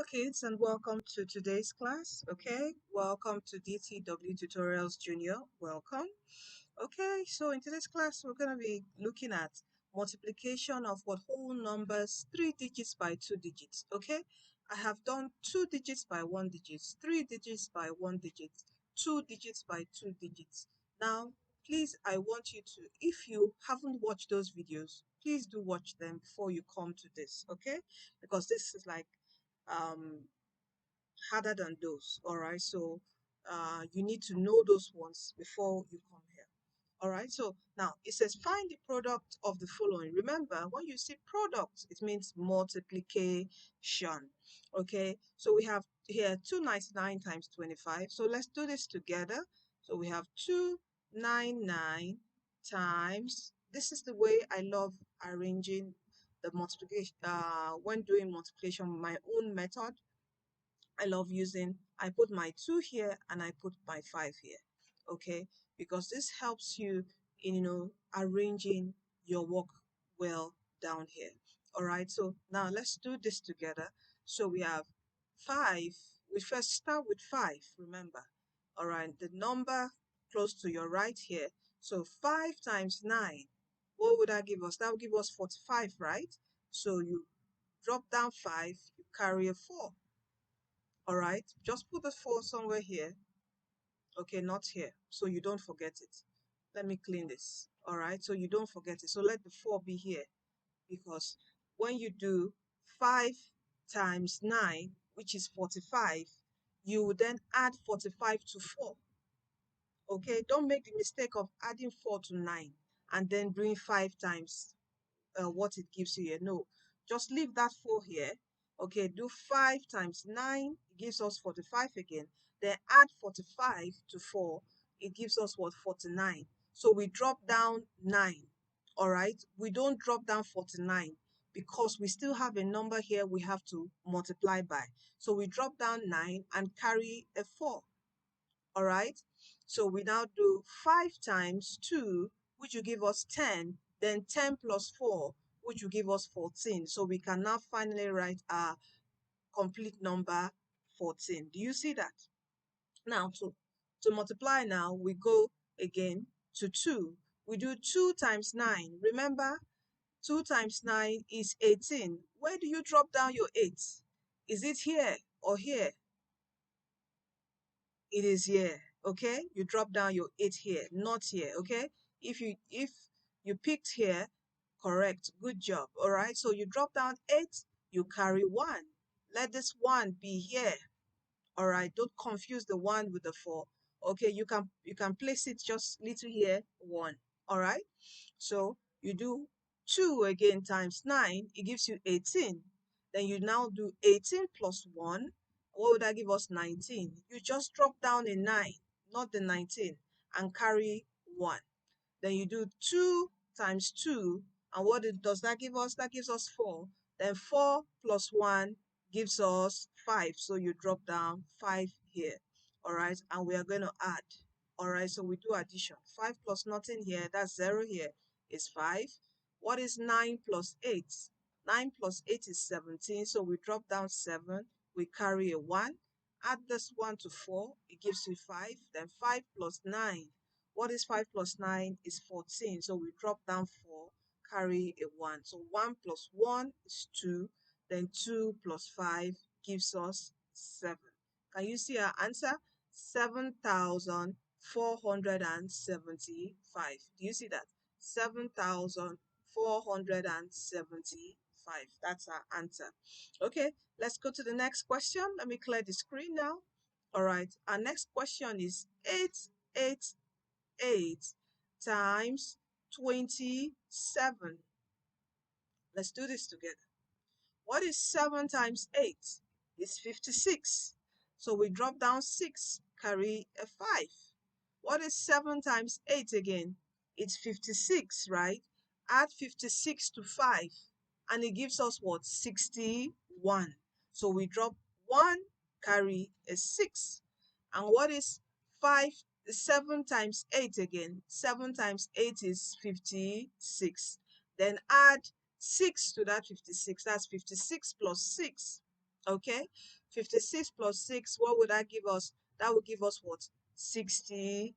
Hello kids and welcome to today's class. Okay, welcome to DTW Tutorials Junior. Welcome. Okay, so in today's class we're going to be looking at multiplication of what whole numbers 3 digits by 2 digits. Okay, I have done 2 digits by 1 digit, 3 digits by 1 digit, 2 digits by 2 digits. Now please, I want you to, if you haven't watched those videos, please do watch them before you come to this. Okay, because this is like um harder than those. All right, so you need to know those ones before you come here. All right, so now it says find the product of the following. Remember, when you see product, it means multiplication. Okay, so we have here 299 times 25. So let's do this together. So we have 299 times, this is the way I love arranging the multiplication when doing multiplication, my own method. I love using, I put my 2 here and I put my 5 here, okay? Because this helps you in, arranging your work well down here. All right, so now let's do this together. So we have 5, we first start with 5, remember. All right, the number close to your right here. So 5 times 9, what would that give us? That would give us 45, right? So you drop down 5, you carry a 4. All right, just put the 4 somewhere here. Okay, not here, so you don't forget it. Let me clean this. All right, so you don't forget it. So let the 4 be here, because when you do 5 times 9, which is 45, you will then add 45 to 4. Okay, don't make the mistake of adding 4 to 9 and then doing 5 times what it gives you here. No, just leave that 4 here. Okay, do 5 times 9, it gives us 45 again. Then add 45 to 4, it gives us what? 49. So we drop down 9. All right, we don't drop down 49 because we still have a number here we have to multiply by. So we drop down 9 and carry a 4. All right, so we now do 5 times 2, which will give us 10, then 10 plus 4, which will give us 14. So we can now finally write our complete number 14. Do you see that? Now to multiply, now we go again to 2. We do 2 times 9. Remember, 2 times 9 is 18. Where do you drop down your 8? Is it here or here? It is here. Okay, you drop down your 8 here, not here. Okay, if you picked here, correct, good job. All right, so you drop down 8, you carry 1. Let this 1 be here. All right, don't confuse the 1 with the 4. Okay, you can place it just little here, 1. All right, so you do 2 again times 9, it gives you 18. Then you now do 18 plus 1. What would that give us? 19. You just drop down a 9, not the 19, and carry 1. Then you do 2 times 2, and what does that give us? That gives us 4. Then 4 plus 1 gives us 5. So you drop down 5 here. All right, and we are going to add. All right, so we do addition. 5 plus nothing here, that's 0 here, is 5. What is 9 plus 8? 9 plus 8 is 17, so we drop down 7. We carry a 1. Add this 1 to 4, it gives you 5. Then 5 plus 9. What is 5 plus 9 is 14. So we drop down 4, carry a 1. So 1 plus 1 is 2. Then 2 plus 5 gives us 7. Can you see our answer? 7,475. Do you see that? 7,475. That's our answer. Okay, let's go to the next question. Let me clear the screen now. All right, our next question is 8 times 27. Let's do this together. What is 7 times 8? It's 56. So we drop down 6, carry a 5. What is 7 times 8 again? It's 56, right? Add 56 to 5, and it gives us what? 61. So we drop 1, carry a 6. And what is 7 times 8 again? 7 times 8 is 56. Then add 6 to that 56. That's 56 plus 6. Okay, 56 plus 6, what would that give us? That would give us what? 62.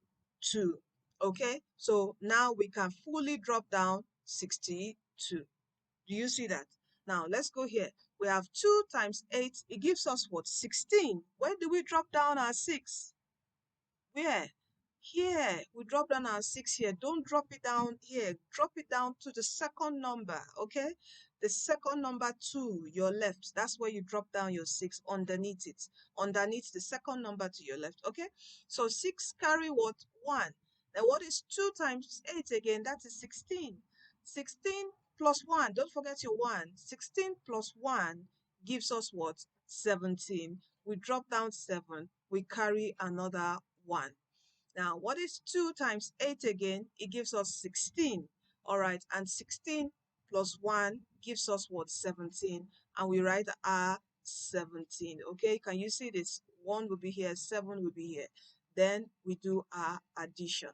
Okay, so now we can fully drop down 62. Do you see that? Now let's go here. We have 2 times 8. It gives us what? 16. Where do we drop down our 6? Where? Here. We drop down our 6 here. Don't drop it down here. Drop it down to the second number, okay? The second number to your left. That's where you drop down your 6 underneath it. Underneath the second number to your left, okay? So 6 carry what? 1. Then what is 2 times 8 again? That is 16. 16 plus 1. Don't forget your 1. 16 plus 1 gives us what? 17. We drop down 7. We carry another 1. Now, what is 2 times 8 again? It gives us 16. All right, and 16 plus 1 gives us what? 17. And we write our 17. Okay, can you see this? 1 will be here, 7 will be here. Then we do our addition.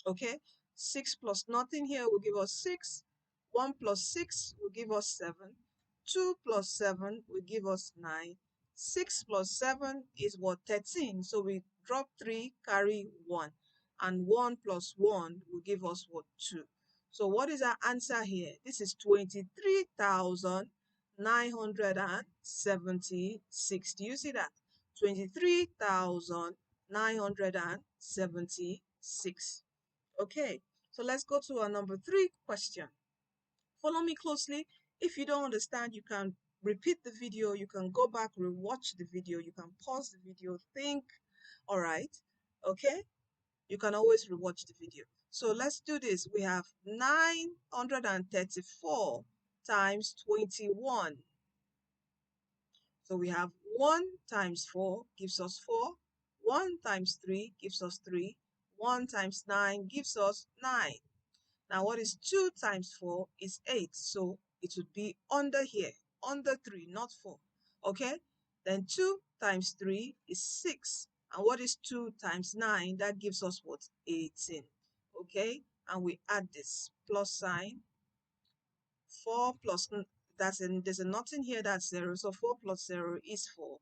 Okay, 6 plus nothing here will give us 6. 1 plus 6 will give us 7. 2 plus 7 will give us 9. 6 plus 7 is what? 13. So we drop 3, carry 1. And 1 plus 1 will give us what? 2. So what is our answer here? This is 23,976. Do you see that? 23,976. Okay, so let's go to our number 3 question. Follow me closely. If you don't understand, you can repeat the video, you can go back, rewatch the video, you can pause the video, think. All right, okay, you can always rewatch the video. So let's do this. We have 934 times 21. So we have 1 times 4 gives us 4. 1 times 3 gives us 3. 1 times 9 gives us 9. Now, what is 2 times 4 is 8. So it would be under here, under 3, not 4. Okay? Then 2 times 3 is 6. And what is 2 times 9? That gives us what? 18. Okay? And we add this plus sign. 4 plus, there's a nothing here, that's 0. So 4 plus 0 is 4.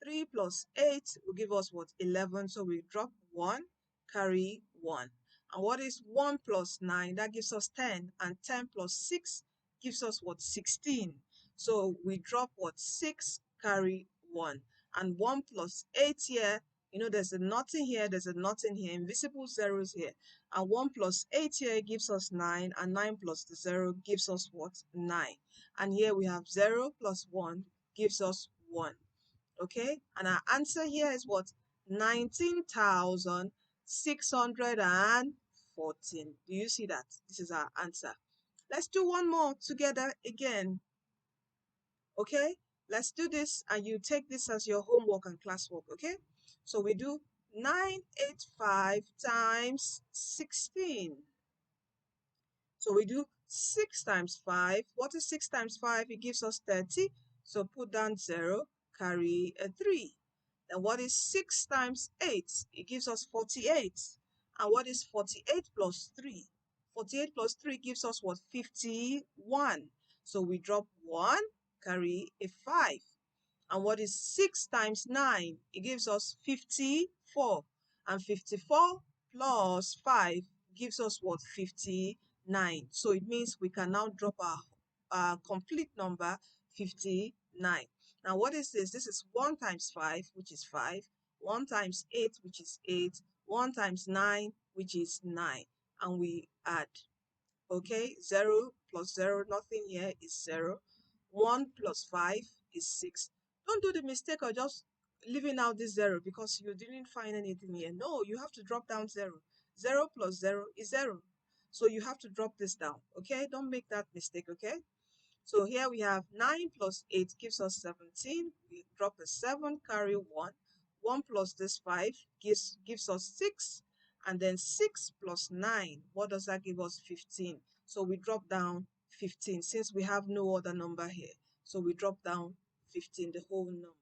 3 plus 8 will give us what? 11. So we drop 1, carry 1. And what is 1 plus 9? That gives us 10. And 10 plus 6 gives us what? 16. So we drop what? 6, carry 1. And 1 plus 8 here, you know, there's a nothing here, there's a nothing here, invisible zeros here. And 1 plus 8 here gives us 9. And 9 plus the 0 gives us what? 9. And here we have 0 plus 1 gives us 1. Okay, and our answer here is what? 19,614. Do you see that? This is our answer. Let's do one more together again. Okay, let's do this, and you take this as your homework and classwork. Okay, so we do 985 times 16. So we do 6 times 5. What is 6 times 5? It gives us 30. So put down 0, carry a 3. And what is 6 times 8? It gives us 48. And what is 48 plus 3? 48 plus 3 gives us what? 51. So we drop 1, carry a 5. And what is 6 times 9? It gives us 54. And 54 plus 5 gives us what? 59. So it means we can now drop our complete number, 59. Now what is this? This is 1 times 5, which is 5. 1 times 8, which is 8. 1 times 9, which is 9. And we add. Okay, 0 plus 0, nothing here is 0. 1 plus 5 is 6. Don't do the mistake of just leaving out this 0 because you didn't find anything here. No, you have to drop down 0. 0 plus 0 is 0. So you have to drop this down, okay? Don't make that mistake, okay? So here we have 9 plus 8 gives us 17. We drop a 7, carry 1. 1 plus this 5 gives us 6. And then 6 plus 9, what does that give us? 15. So we drop down 15 since we have no other number here. So we drop down 15, the whole number.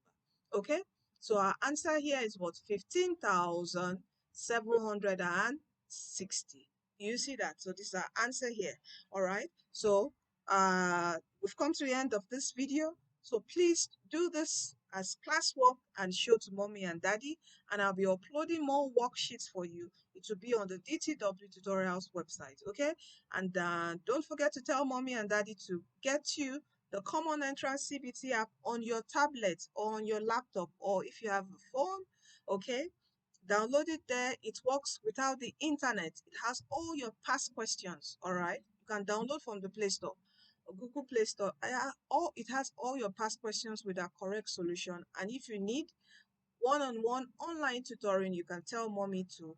Okay? So our answer here is what? 15,760. You see that? So this is our answer here. All right? So we've come to the end of this video. So please do this as classwork and show to mommy and daddy. And I'll be uploading more worksheets for you. It will be on the DTW Tutorials website, okay? And don't forget to tell mommy and daddy to get you the Common Entrance CBT app on your tablet or on your laptop, or if you have a phone, okay? Download it there. It works without the internet. It has all your past questions, all right? You can download from the Play Store or Google Play Store. It has all your past questions with a correct solution. And if you need one-on-one online tutoring, you can tell mommy to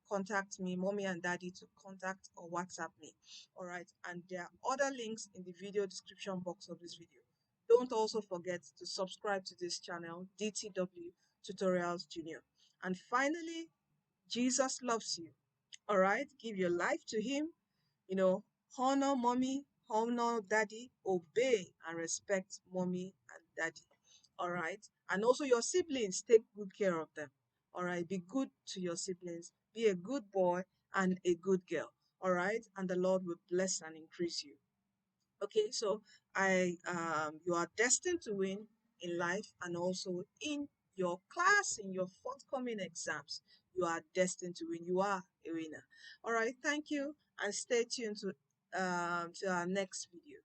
contact me, mommy and daddy to contact or WhatsApp me. All right. And there are other links in the video description box of this video. Don't also forget to subscribe to this channel, DTW Tutorials Junior. And finally, Jesus loves you. All right. Give your life to him. You know, honor mommy, honor daddy, obey and respect mommy and daddy. All right. And also your siblings, take good care of them. All right. Be good to your siblings. Be a good boy and a good girl. All right. And the Lord will bless and increase you. Okay. So you are destined to win in life and also in your class, in your forthcoming exams. You are destined to win. You are a winner. All right. Thank you and stay tuned to our next video.